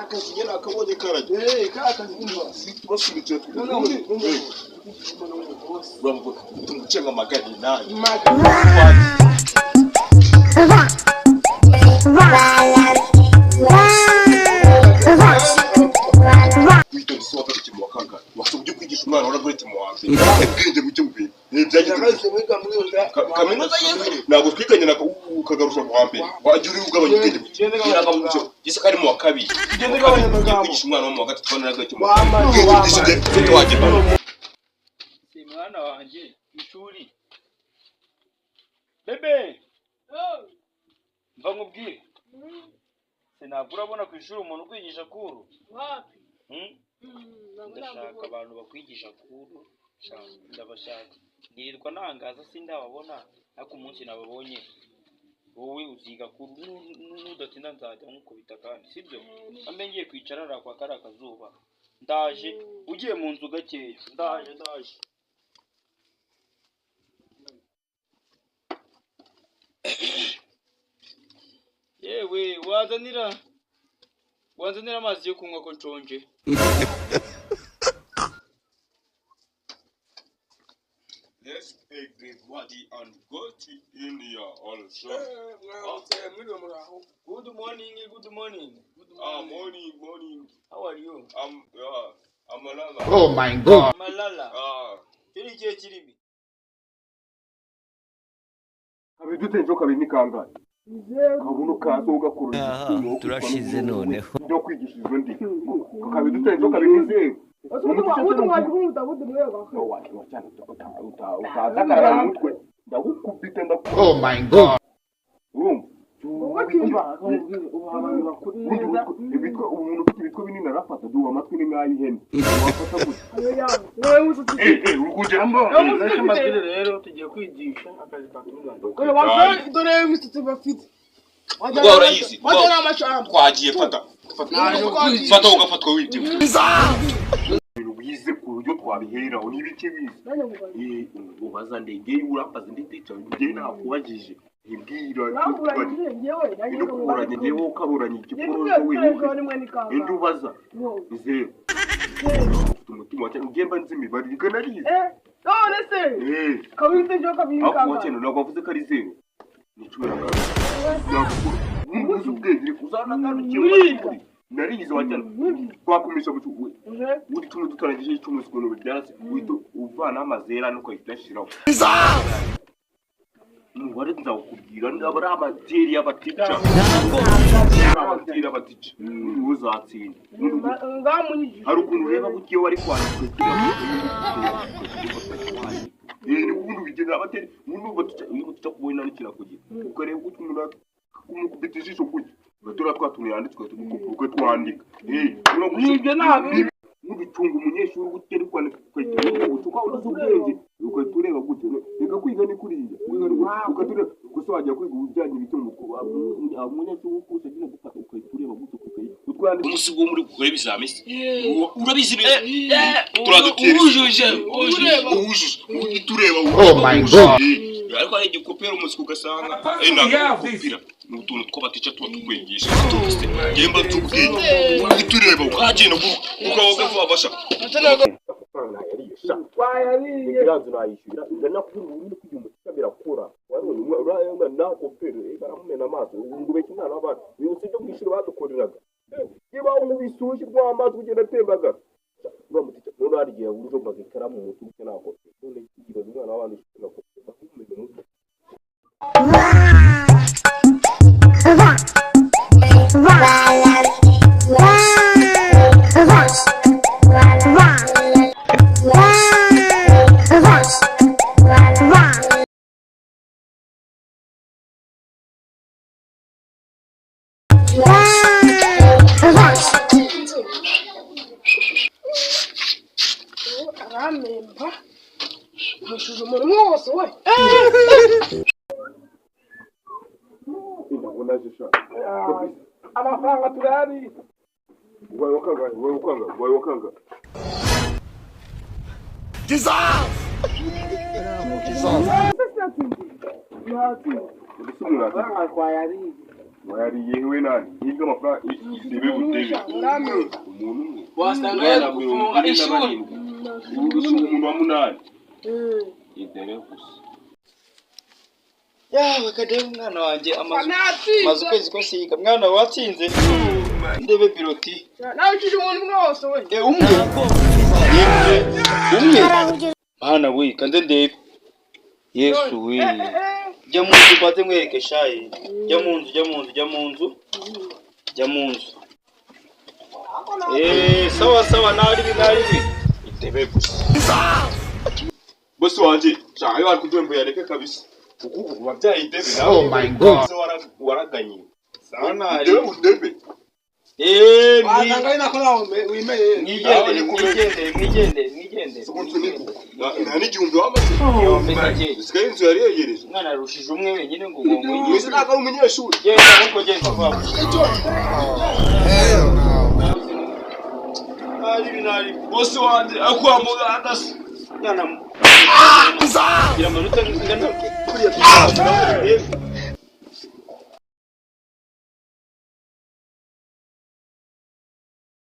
akazi nyene akabonye karaje kakazi umva basubije uramvuga tumucenga magari nani wasubye kwigisha umwana wa Varente mu wa mbere ubwenge buke bubiri kaminuza yeze ntabwo twiganye na ukagarusha mu wa mbere wagira uri ugabanya ubwenge buke iragamucyo gise kari mu wa kabiri kwigisha umwana wa mu wa gatatu n'agake mu mwana wanje ishuri bebe mva nkubwire sinabwo urabona ku ishuri umuntu kwigisha kuru wapi ndashaka abantu bakwigisha kuru ndabashaka nirirwa nangaza sindababona ariko umunsi nababonye wowe uziga kuru nudatinda nzajya nkukubita kandi sibyo ambe ngiye kwicara arakwa kari akazuba ndaje ugiye mu nzu gakeya ndaje yewe wazanira amazi yo kunywa ko nshonje Let's take this body and go to India also. Good morning. Morning. How are you? I'm Malala. Oh my God. Malala. Kirimi. Abidutenjo kabini kangahe. Kabuno kazo ugakuru. Turashize noneho. Byo kwigishizwe ndi. Kabidutenjo kabini ze. Oh my God. ibitwa binini arafata duwa amatwi n'imyayi ihene rero tugiye kwigisha akazi dore imisatsi bafite urayizi twagiye fata ugafatwa witiwe wize ku buryo twabihera n'ibiki bize ubaza ndege urampaza ndi teacher ngiye nakubagije ibwira idukuranye ngewe ukaburanye igikorozo wewe indubaza izero umutima wacu ngemba nzi imibare ikanarize none se kabite jo kabiri kanga wacyene nako avuze ko ari zero nicura n'ubuze ubwenge kuzana garukiye narize wacyane twakumisha mu cyuwe uri tumwe dutarangije icumu sikono byatse wito uvana amazera nuko yitashiraho umubare nzawukubwira ndabara amateri y'abatica amateri y'abatica uzatsinda hari ukuntu ureba gutiyo wari kwandika ni ukuntu bigenda abateri umuntu batuca kubona n'ikira kugira ukareba uko umuntu kumukubita ijisho kugira batura twatumye yanditswe tuko twandika nibyo nabi n'ubitunga umunyeshuri gutera kwandika kwegera utuka ubwenge ukatureba gute reka kwiga ni kuriya ukatura gusa wajya kwiga ubujyanye n'icyo umunyeshuri ukuse gine gufata ukatureba gute utwandika umunsi wo muri gukora ibizamisi urabizi turadutira ujuje tureba Oh my God. ariko ari gukopera umunsi ugasanga nagukopera n'utuntu tw'abatica tuba tukwigisha tubise yemba tubwenge tureba ukagenda ukawoga vabasha Ikiranzo nayishyura ngana kugira ngo kujya umutika birakura warone urayanga nakopera baramumena amaso ngube kimwana abantu yose cyo kwishura badukoreraga niba umubisushi rw'amazi kugenda tembaga bamutica none ari gihe urujo bagikara mu mutuke nakopera none kigiye umwana w'abantu nakopera bakumenya umutwe aramemba mushuje umuntu wose we amafaranga turari wakanga wayariye we nani yiga amafaranga idebe budebe umuntu umwe wasanga yagufunga ishuri umuntu wa munani idebe gusa yawe kademu mwana wanje amazu kwezi ko siga mwana watsinze ndebe biroti nawe ukije umuntu mwose we umwe mwana we kanze ndebe Yesu we jya mu nzu bate mwereke shayi jya mu nzu sawa nari itebe gusa bosi wanje cyangwa bari kudwembo yareke kabisa ukubu wabyaye idebe nawe Oh my God. waraganye sana idebe udebe wasanga ina kola wimeye mwigende nani gihumbi wamaze sikaye inzu yari yegereje mwana rushije umwe wenyine ngo ngomwe wese naka umunyeshuri genda nuko genda kwa nari bosi wanje akwa muganda mwana ira manota ngana kuriya